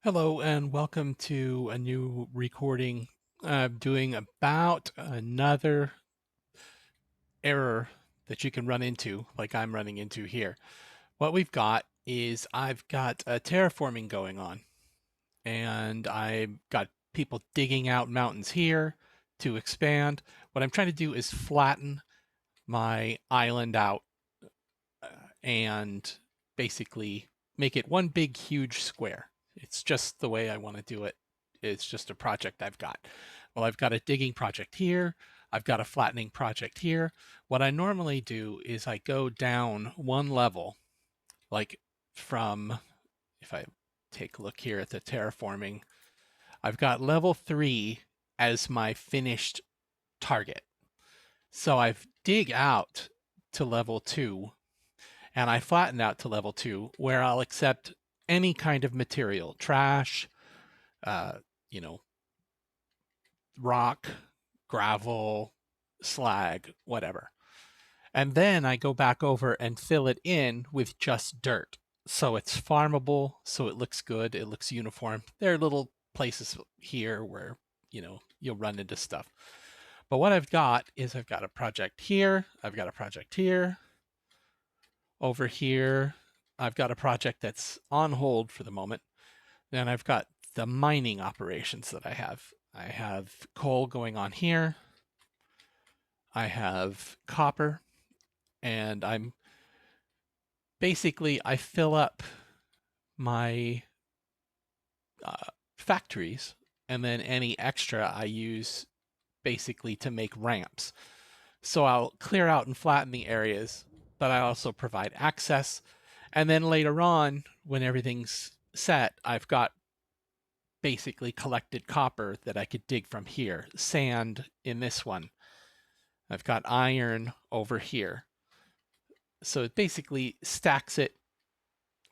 Hello and welcome to a new recording. I'm doing about another error that you can run into, like I'm running into here. What we've got is I've got a terraforming going on, and I've got people digging out mountains here to expand. What I'm trying to do is flatten my island out and basically make it one big, huge square. It's just the way I want to do it. It's just a project I've got. Well, I've got a digging project here. I've got a flattening project here. What I normally do is I go down one level, like from, if I take a look here at the terraforming, I've got level 3 as my finished target. So I've dig out to level 2 and I flatten out to level 2 where I'll accept any kind of material, trash, uh, you know, rock, gravel, slag, whatever. And then I go back over and fill it in with just dirt. So it's farmable, so it looks good, it looks uniform. There are little places here where, you'll run into stuff. But what I've got is I've got a project here, I've got a project here, over here, I've got a project that's on hold for the moment. Then I've got the mining operations that I have. I have coal going on here. I have copper, and I fill up my factories, and then any extra I use basically to make ramps. So I'll clear out and flatten the areas, but I also provide access. And then later on, when everything's set, I've got basically collected copper that I could dig from here, sand in this one. I've got iron over here. So it basically stacks it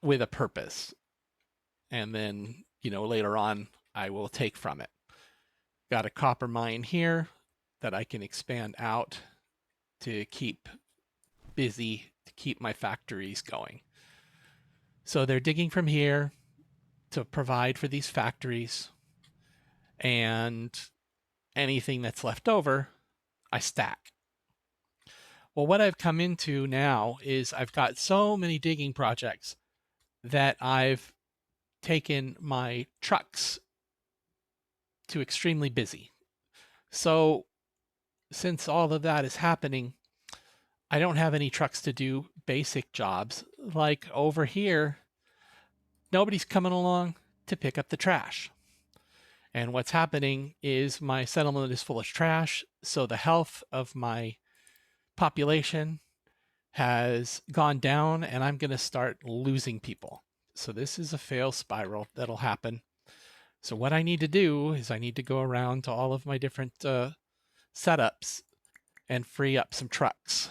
with a purpose. And then, later on, I will take from it. Got a copper mine here that I can expand out to keep busy, to keep my factories going. So they're digging from here to provide for these factories, and anything that's left over, I stack. Well, what I've come into now is I've got so many digging projects that I've taken my trucks to extremely busy. So, since all of that is happening, I don't have any trucks to do basic jobs. Like over here, nobody's coming along to pick up the trash. And what's happening is my settlement is full of trash. So the health of my population has gone down, and I'm going to start losing people. So this is a fail spiral that'll happen. So what I need to do is I need to go around to all of my different setups and free up some trucks.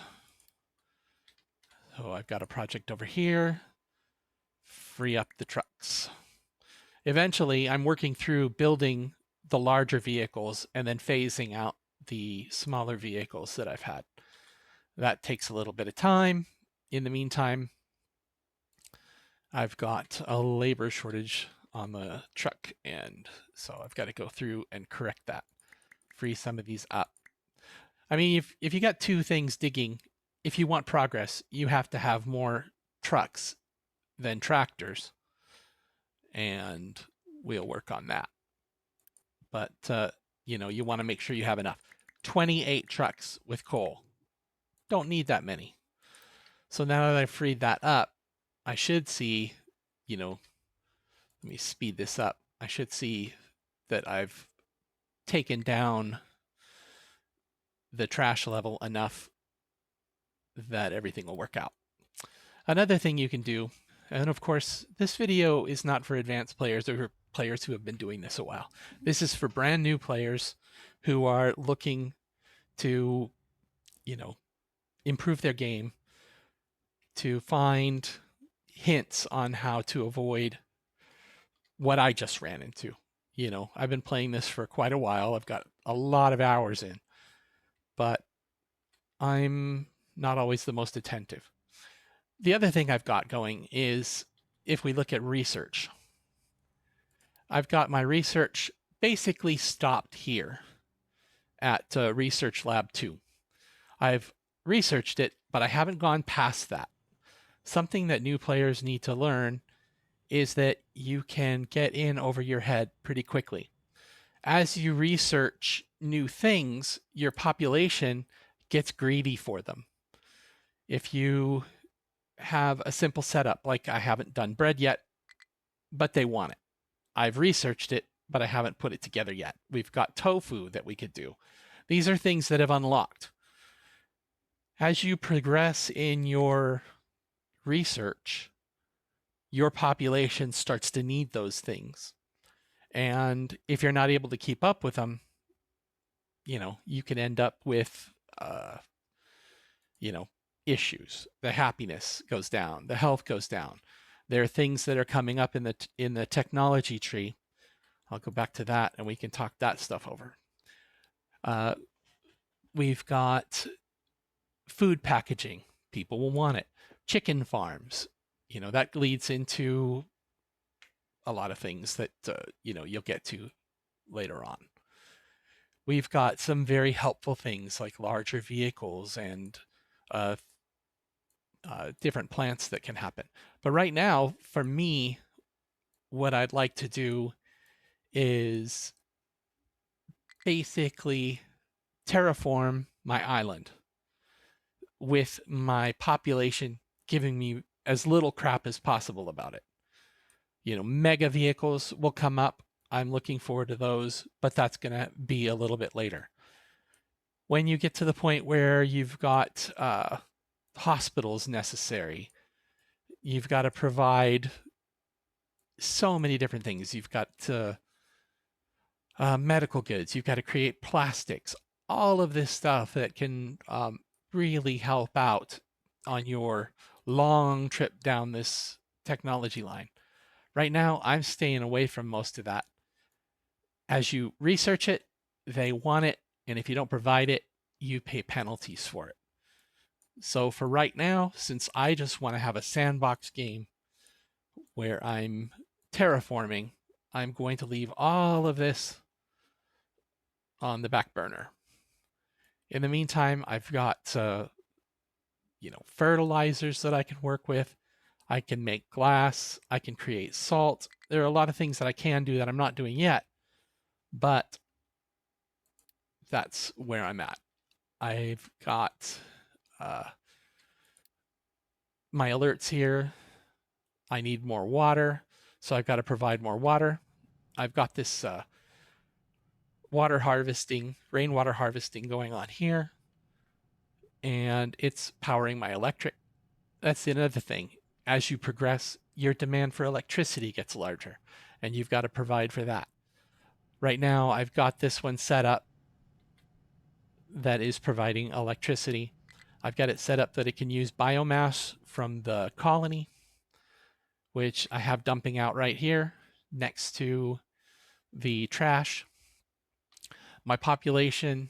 So I've got a project over here, free up the trucks. Eventually, I'm working through building the larger vehicles and then phasing out the smaller vehicles that I've had. That takes a little bit of time. In the meantime, I've got a labor shortage on the truck end, so I've got to go through and correct that, free some of these up. I mean, if you got two things digging, if you want progress, you have to have more trucks than tractors, and we'll work on that. But you want to make sure you have enough. 28 trucks with coal. Don't need that many. So now that I've freed that up, I should see, let me speed this up. I should see that I've taken down the trash level enough that everything will work out. Another thing you can do, and of course, this video is not for advanced players or players who have been doing this a while. This is for brand new players who are looking to, improve their game, to find hints on how to avoid what I just ran into. I've been playing this for quite a while. I've got a lot of hours in, but I'm not always the most attentive. The other thing I've got going is if we look at research, I've got my research basically stopped here at Research Lab 2. I've researched it, but I haven't gone past that. Something that new players need to learn is that you can get in over your head pretty quickly. As you research new things, your population gets greedy for them. If you have a simple setup, like I haven't done bread yet, but they want it. I've researched it, but I haven't put it together yet. We've got tofu that we could do. These are things that have unlocked. As you progress in your research, your population starts to need those things. And if you're not able to keep up with them, you can end up with, you know, issues. The happiness goes down, the health goes down. There are things that are coming up in the technology tree. I'll go back to that and we can talk that stuff over. We've got food packaging. People will want it. Chicken farms. That leads into a lot of things that, you'll get to later on. We've got some very helpful things like larger vehicles and uh, different plants that can happen. But right now, for me, what I'd like to do is basically terraform my island with my population giving me as little crap as possible about it. Mega vehicles will come up. I'm looking forward to those, but that's going to be a little bit later. When you get to the point where you've got hospitals necessary, you've got to provide so many different things. You've got medical goods, you've got to create plastics, all of this stuff that can really help out on your long trip down this technology line. Right now, I'm staying away from most of that. As you research it, they want it, and if you don't provide it, you pay penalties for it. So for right now, since I just want to have a sandbox game where I'm terraforming, I'm going to leave all of this on the back burner. In the meantime, I've got fertilizers that I can work with. I can make glass. I can create salt. There are a lot of things that I can do that I'm not doing yet, but that's where I'm at. I've got my alerts here. I need more water, so I've got to provide more water. I've got this water harvesting, rainwater harvesting going on here, and it's powering my electric. That's another thing. As you progress, your demand for electricity gets larger, and you've got to provide for that. Right now, I've got this one set up that is providing electricity. I've got it set up that it can use biomass from the colony, which I have dumping out right here next to the trash. My population,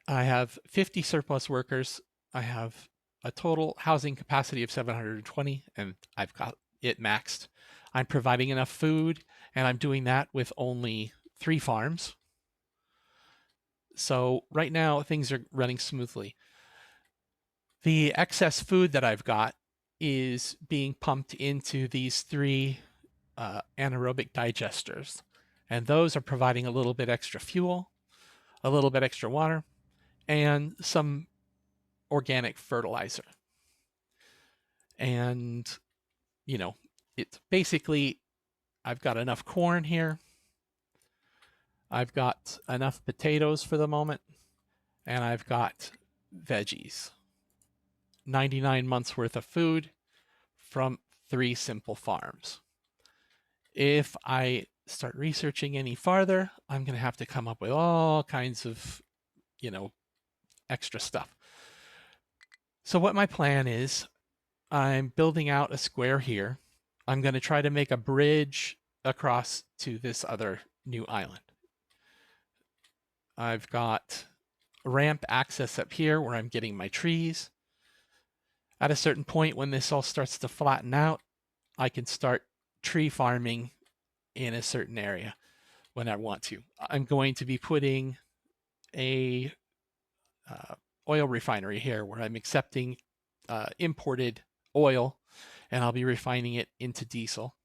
I have 50 surplus workers. I have a total housing capacity of 720, and I've got it maxed. I'm providing enough food, and I'm doing that with only 3 farms. So right now, things are running smoothly. The excess food that I've got is being pumped into these 3 anaerobic digesters. And those are providing a little bit extra fuel, a little bit extra water, and some organic fertilizer. And, it's basically, I've got enough corn here. I've got enough potatoes for the moment, and I've got veggies. 99 months worth of food from 3 simple farms. If I start researching any farther, I'm going to have to come up with all kinds of, extra stuff. So what my plan is, I'm building out a square here. I'm going to try to make a bridge across to this other new island. I've got ramp access up here where I'm getting my trees. At a certain point, when this all starts to flatten out, I can start tree farming in a certain area when I want to. I'm going to be putting a oil refinery here where I'm accepting imported oil and I'll be refining it into diesel.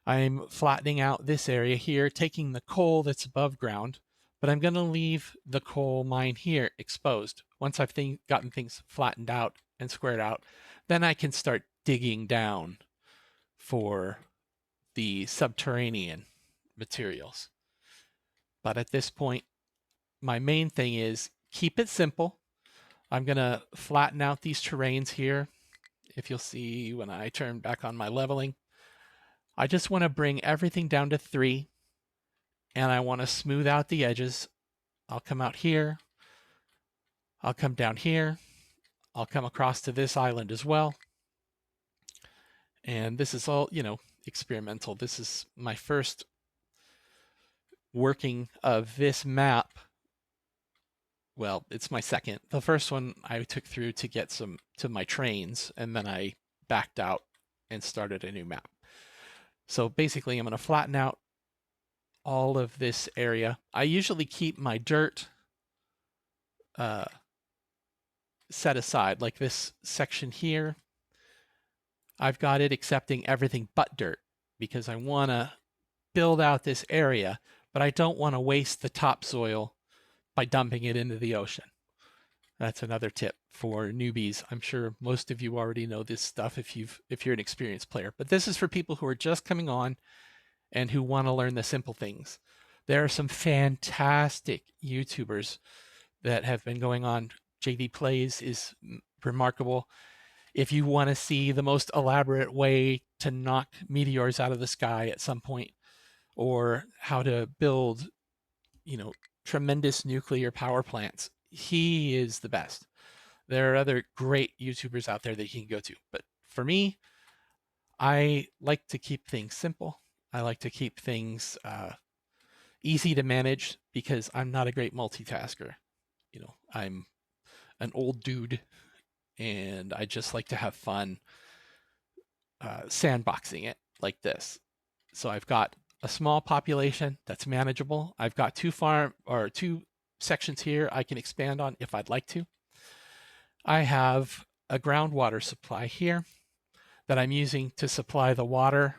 I'm flattening out this area here, taking the coal that's above ground, but I'm going to leave the coal mine here exposed. Once I've gotten things flattened out and squared out, then I can start digging down for the subterranean materials. But at this point, my main thing is keep it simple. I'm going to flatten out these terrains here. If you'll see when I turn back on my leveling, I just want to bring everything down to 3, and I want to smooth out the edges. I'll come out here. I'll come down here. I'll come across to this island as well. And this is all, experimental. This is my first working of this map. Well, it's my second. The first one I took through to get to my trains, and then I backed out and started a new map. So basically, I'm going to flatten out all of this area. I usually keep my dirt set aside, like this section here. I've got it accepting everything but dirt because I want to build out this area, but I don't want to waste the topsoil by dumping it into the ocean. That's another tip for newbies. I'm sure most of you already know this stuff if you're an experienced player, but this is for people who are just coming on and who want to learn the simple things. There are some fantastic YouTubers that have been going on. JD Plays is remarkable. If you want to see the most elaborate way to knock meteors out of the sky at some point, or how to build, tremendous nuclear power plants, he is the best. There are other great YouTubers out there that you can go to. But for me, I like to keep things simple. I like to keep things easy to manage because I'm not a great multitasker. I'm an old dude and I just like to have fun sandboxing it like this. So I've got a small population that's manageable. I've got two sections here I can expand on if I'd like to. I have a groundwater supply here that I'm using to supply the water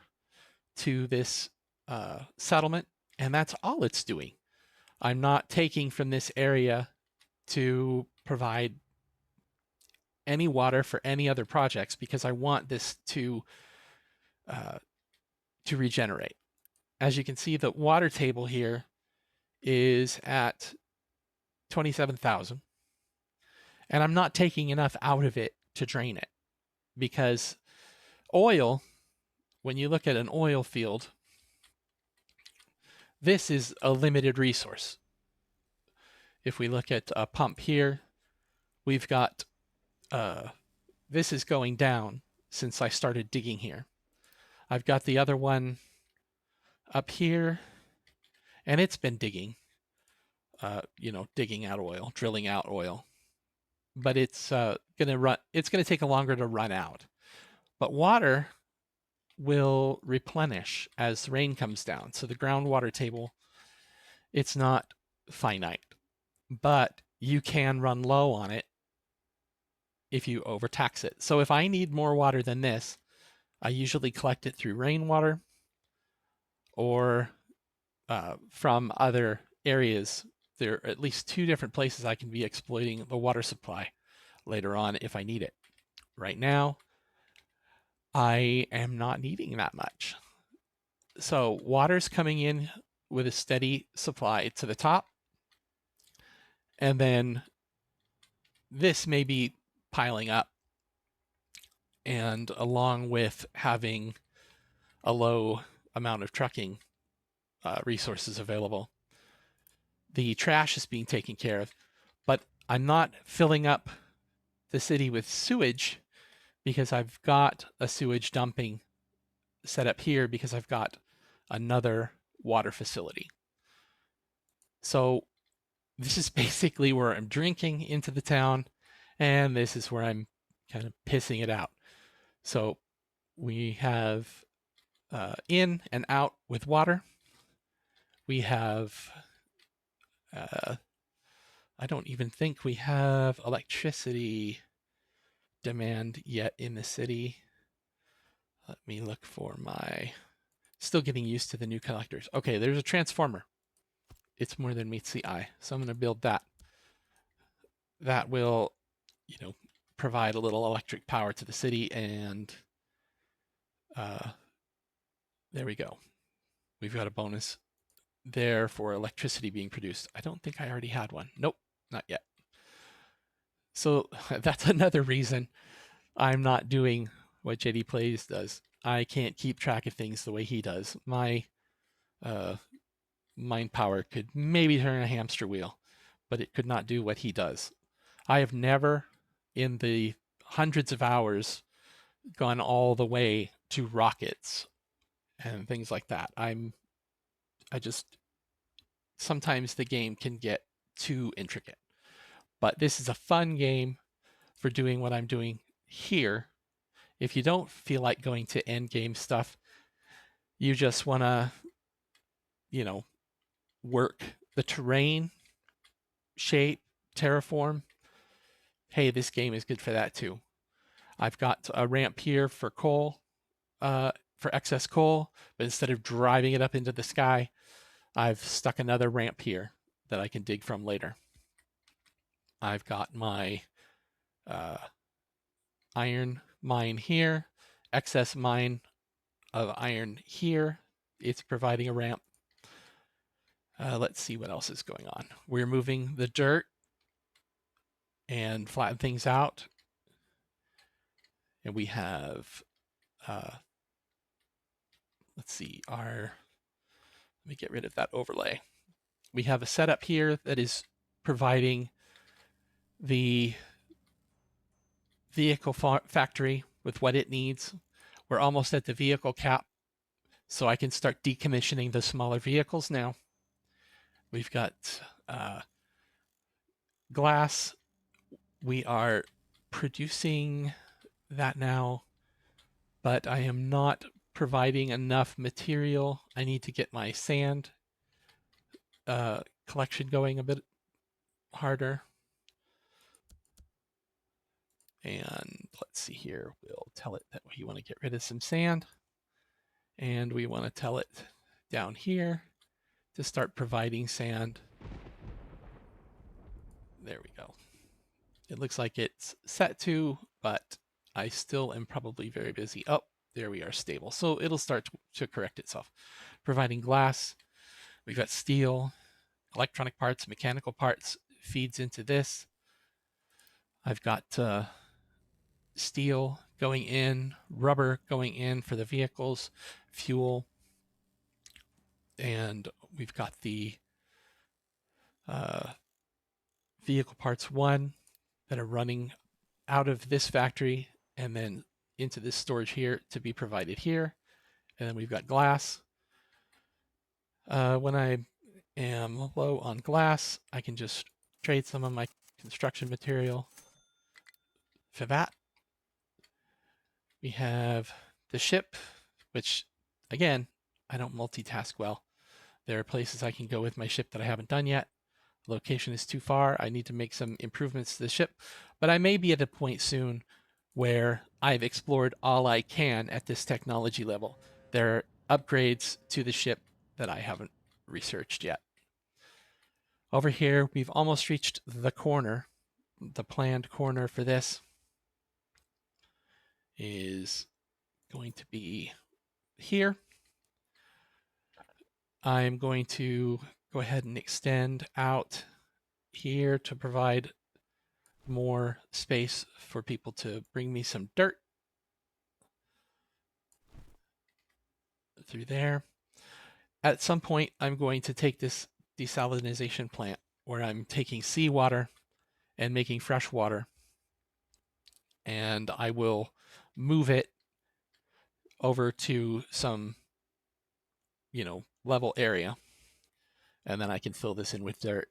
to this settlement, and that's all it's doing. I'm not taking from this area to provide any water for any other projects because I want this to regenerate. As you can see, the water table here is at 27,000, and I'm not taking enough out of it to drain it because oil, when you look at an oil field, this is a limited resource. If we look at a pump here, we've got this is going down since I started digging here. I've got the other one up here, and it's been digging, digging out oil, drilling out oil. But it's gonna take longer to run out. But water will replenish as rain comes down. So the groundwater table, it's not finite, but you can run low on it if you overtax it. So if I need more water than this, I usually collect it through rainwater or from other areas. There are at least 2 different places I can be exploiting the water supply later on if I need it. Right now, I am not needing that much. So water's coming in with a steady supply to the top. And then this may be piling up. And along with having a low amount of trucking resources available, the trash is being taken care of. But I'm not filling up the city with sewage because I've got a sewage dumping set up here because I've got another water facility. So this is basically where I'm drinking into the town, and this is where I'm kind of pissing it out. So we have in and out with water. We have, I don't even think we have electricity demand yet in the city. Let me look for my, still getting used to the new collectors. Okay, there's a transformer. It's more than meets the eye. So I'm going to build that. That will, you know, provide a little electric power to the city. And there we go. We've got a bonus there for electricity being produced. I don't think I already had one. Nope, not yet. So that's another reason I'm not doing what JD Plays does. I can't keep track of things the way he does. My mind power could maybe turn a hamster wheel, but it could not do what he does. I have never, in the hundreds of hours, gone all the way to rockets and things like that. I just, sometimes the game can get too intricate. But this is a fun game for doing what I'm doing here. If you don't feel like going to end game stuff, you just want to, you know, work the terrain, shape, terraform. Hey, this game is good for that too. I've got a ramp here for coal, for excess coal, but instead of driving it up into the sky, I've stuck another ramp here that I can dig from later. I've got my iron mine here, excess mine of iron here. It's providing a ramp. Let's see what else is going on. We're moving the dirt and flatten things out. And we have, let's see, let me get rid of that overlay. We have a setup here that is providing the vehicle factory with what it needs. We're almost at the vehicle cap, so I can start decommissioning the smaller vehicles now. We've got glass. We are producing that now, but I am not providing enough material. I need to get my sand collection going a bit harder. And let's see here, we'll tell it that we want to get rid of some sand. And we want to tell it down here to start providing sand. There we go. It looks like it's set to, but I still am probably very busy. Oh, there we are, stable. So it'll start to correct itself. Providing glass, we've got steel, electronic parts, mechanical parts, feeds into this. I've got steel going in, rubber going in for the vehicles, fuel, and we've got the vehicle parts 1 that are running out of this factory and then into this storage here to be provided here. And then we've got glass. When I am low on glass, I can just trade some of my construction material for that. We have the ship, which again, I don't multitask well. There are places I can go with my ship that I haven't done yet. Location is too far. I need to make some improvements to the ship, but I may be at a point soon where I've explored all I can at this technology level. There are upgrades to the ship that I haven't researched yet. Over here, we've almost reached the corner. The planned corner for this is going to be here. I'm going to go ahead and extend out here to provide more space for people to bring me some dirt through there. At some point, I'm going to take this desalination plant where I'm taking seawater and making fresh water, and I will move it over to some, level area, and then I can fill this in with dirt.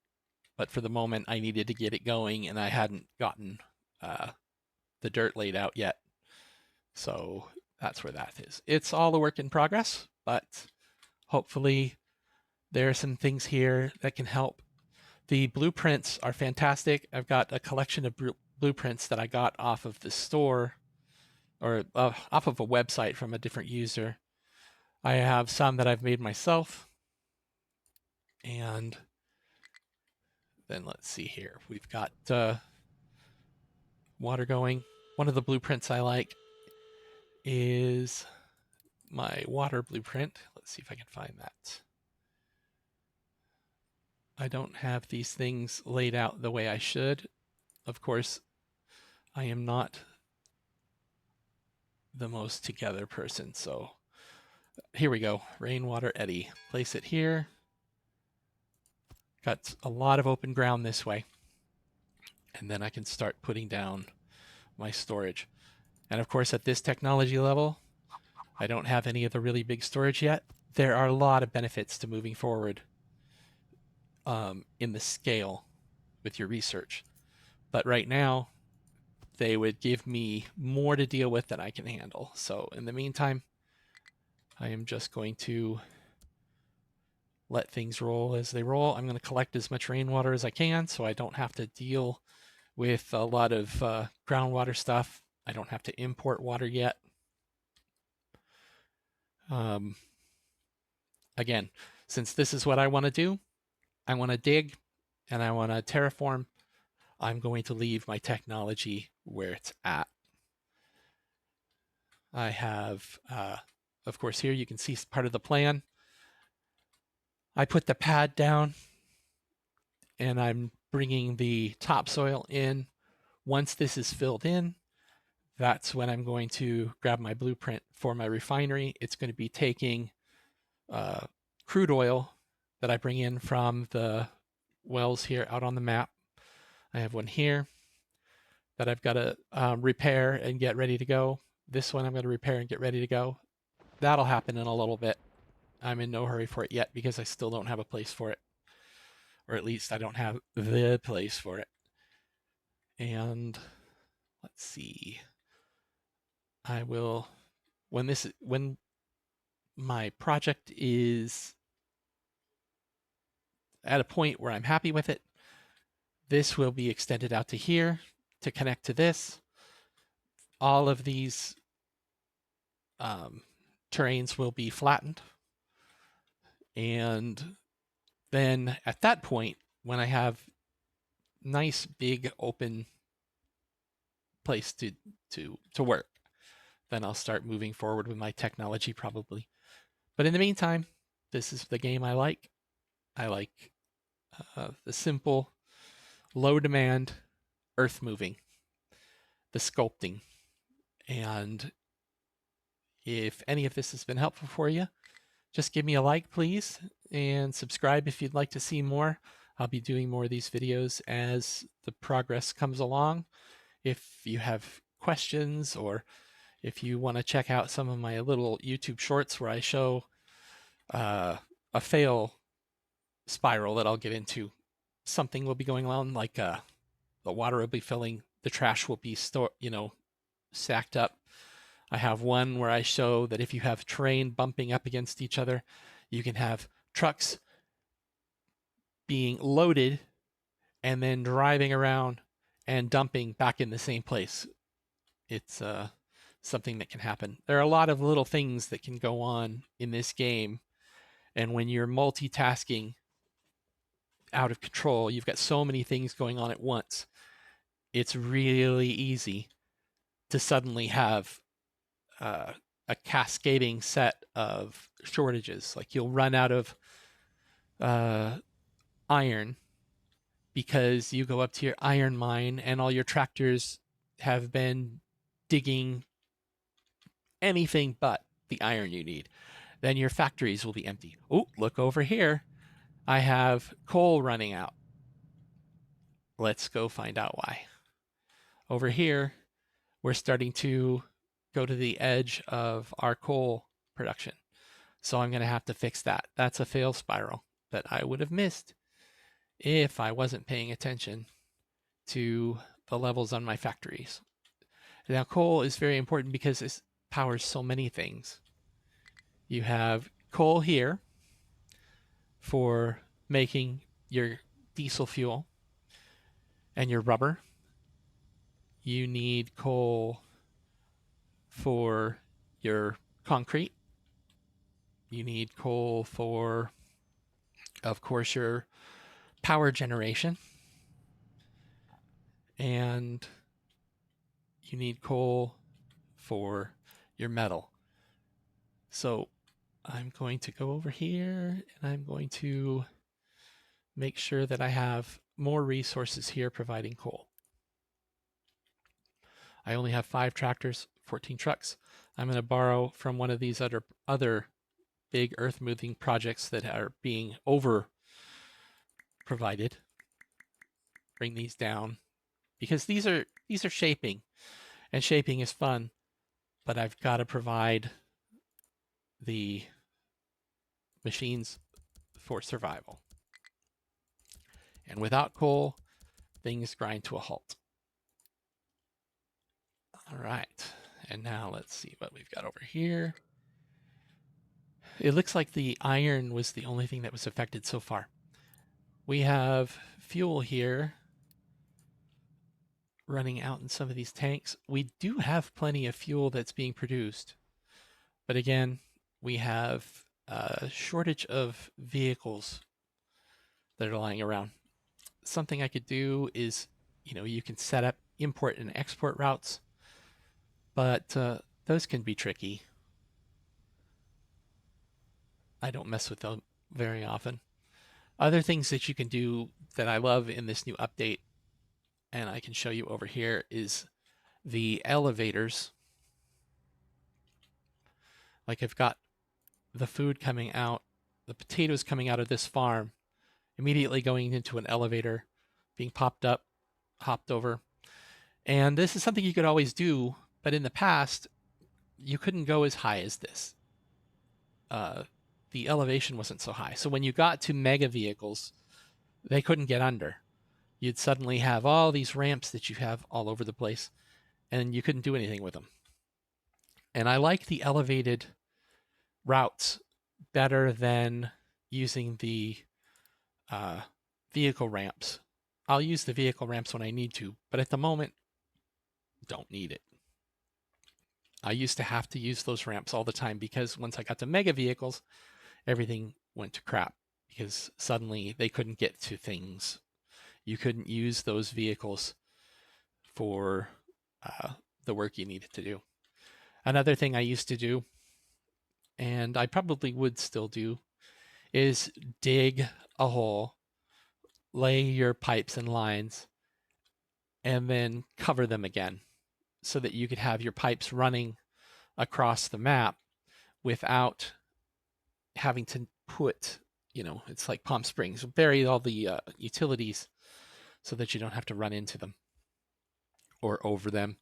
But for the moment, I needed to get it going, and I hadn't gotten the dirt laid out yet. So that's where that is. It's all a work in progress, but hopefully there are some things here that can help. The blueprints are fantastic. I've got a collection of blueprints that I got off of the store or off of a website from a different user. I have some that I've made myself. And then let's see here. We've got water going. One of the blueprints I like is my water blueprint. Let's see if I can find that. I don't have these things laid out the way I should. Of course, I am not the most together person. So here we go. Rainwater eddy. Place it here. Got a lot of open ground this way. And then I can start putting down my storage. And of course, at this technology level, I don't have any of the really big storage yet. There are a lot of benefits to moving forward in the scale with your research. But right now, they would give me more to deal with than I can handle. So in the meantime, I am just going to let things roll as they roll. I'm going to collect as much rainwater as I can so I don't have to deal with a lot of groundwater stuff. I don't have to import water yet. Again, since this is what I want to do, I want to dig and I want to terraform, I'm going to leave my technology where it's at. I have, of course, here you can see part of the plan. I put the pad down and I'm bringing the topsoil in. Once this is filled in, that's when I'm going to grab my blueprint for my refinery. It's going to be taking crude oil that I bring in from the wells here out on the map. I have one here that I've got to repair and get ready to go. This one I'm going to repair and get ready to go. That'll happen in a little bit. I'm in no hurry for it yet because I still don't have a place for it. Or at least I don't have the place for it. And let's see. I will, when my project is at a point where I'm happy with it, this will be extended out to here to connect to this. All of these terrains will be flattened. And then at that point, when I have nice big open place to work, then I'll start moving forward with my technology probably. But in the meantime, this is the game I like. I like the simple, low demand earth moving, the sculpting. And if any of this has been helpful for you, just give me a like, please, and subscribe if you'd like to see more. I'll be doing more of these videos as the progress comes along. If you have questions or if you want to check out some of my little YouTube shorts where I show a fail spiral that I'll get into, something will be going on, like the water will be filling, the trash will be stacked up. I have one where I show that if you have terrain bumping up against each other, you can have trucks being loaded and then driving around and dumping back in the same place. It's something that can happen. There are a lot of little things that can go on in this game. And when you're multitasking out of control, you've got so many things going on at once. It's really easy to suddenly have a cascading set of shortages. Like you'll run out of iron because you go up to your iron mine and all your tractors have been digging anything but the iron you need. Then your factories will be empty. Oh, look over here. I have coal running out. Let's go find out why. Over here, we're starting to go to the edge of our coal production. So I'm going to have to fix that. That's a fail spiral that I would have missed if I wasn't paying attention to the levels on my factories. Now, coal is very important because it's powers so many things. You have coal here for making your diesel fuel and your rubber. You need coal for your concrete. You need coal for, of course, your power generation. And you need coal for your metal. So I'm going to go over here and I'm going to make sure that I have more resources here providing coal. I only have 5 tractors, 14 trucks. I'm going to borrow from one of these other big earth moving projects that are being over provided. Bring these down because these are shaping, and shaping is fun, but I've got to provide the machines for survival. And without coal, things grind to a halt. All right, and now let's see what we've got over here. It looks like the iron was the only thing that was affected so far. We have fuel here running out in some of these tanks. We do have plenty of fuel that's being produced, but again, we have a shortage of vehicles that are lying around. Something I could do is, you can set up import and export routes, but those can be tricky. I don't mess with them very often. Other things that you can do that I love in this new update, and I can show you over here, is the elevators. Like I've got the food coming out, the potatoes coming out of this farm, immediately going into an elevator, being popped up, hopped over. And this is something you could always do, but in the past, you couldn't go as high as this. The elevation wasn't so high. So when you got to mega vehicles, they couldn't get under. You'd suddenly have all these ramps that you have all over the place, and you couldn't do anything with them. And I like the elevated routes better than using the vehicle ramps. I'll use the vehicle ramps when I need to, but at the moment, don't need it. I used to have to use those ramps all the time because once I got to mega vehicles, everything went to crap because suddenly they couldn't get to things. You couldn't use those vehicles for the work you needed to do. Another thing I used to do, and I probably would still do, is dig a hole, lay your pipes and lines, and then cover them again so that you could have your pipes running across the map without having to put, it's like Palm Springs, bury all the utilities so that you don't have to run into them or over them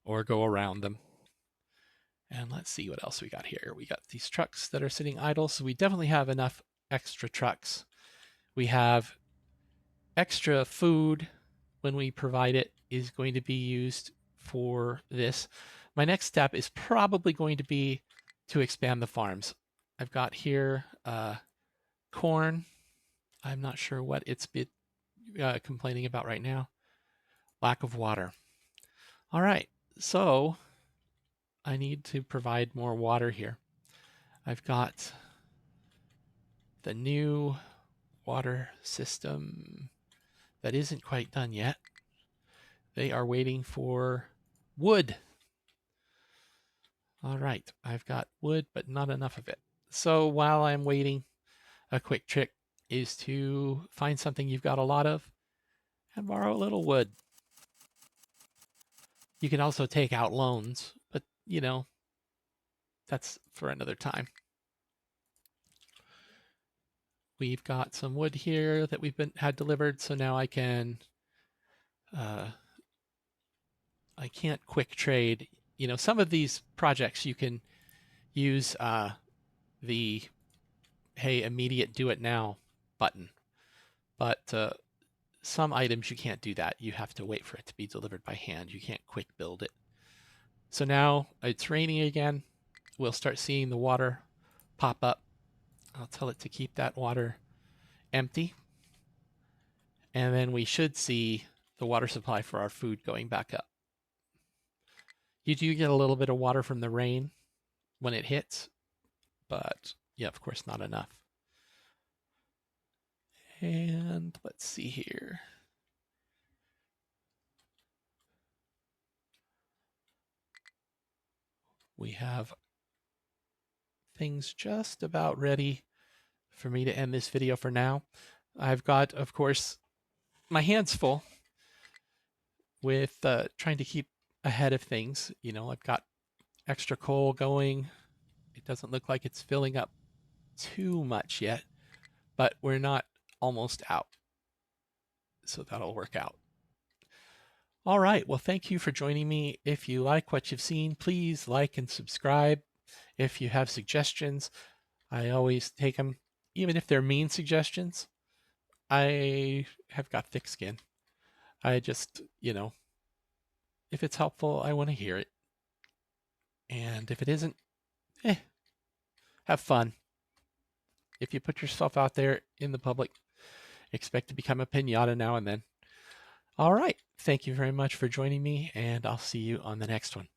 or go around them. And let's see what else we got here. We got these trucks that are sitting idle, so we definitely have enough extra trucks. We have extra food when we provide it is going to be used for this. My next step is probably going to be to expand the farms. I've got here corn. I'm not sure what it's been complaining about right now. Lack of water. All right, so I need to provide more water here. I've got the new water system that isn't quite done yet. They are waiting for wood. All right, I've got wood, but not enough of it. So while I'm waiting, a quick trick is to find something you've got a lot of and borrow a little wood. You can also take out loans, but that's for another time. We've got some wood here that we've had delivered, so now I can't quick trade. Some of these projects you can use the hey, immediate do it now button, but some items you can't do that. You have to wait for it to be delivered by hand. You can't quick build it. So now it's raining again. We'll start seeing the water pop up. I'll tell it to keep that water empty. And then we should see the water supply for our food going back up. You do get a little bit of water from the rain when it hits, but yeah, of course, not enough. And let's see here. We have things just about ready for me to end this video for now. I've got, of course, my hands full with trying to keep ahead of things. You know, I've got extra coal going. It doesn't look like it's filling up too much yet, but we're not almost out. So that'll work out. All right. Well, thank you for joining me. If you like what you've seen, please like and subscribe. If you have suggestions, I always take them, even if they're mean suggestions. I have got thick skin. I just, if it's helpful, I want to hear it. And if it isn't, have fun. If you put yourself out there in the public, expect to become a pinata now and then. All right. Thank you very much for joining me, and I'll see you on the next one.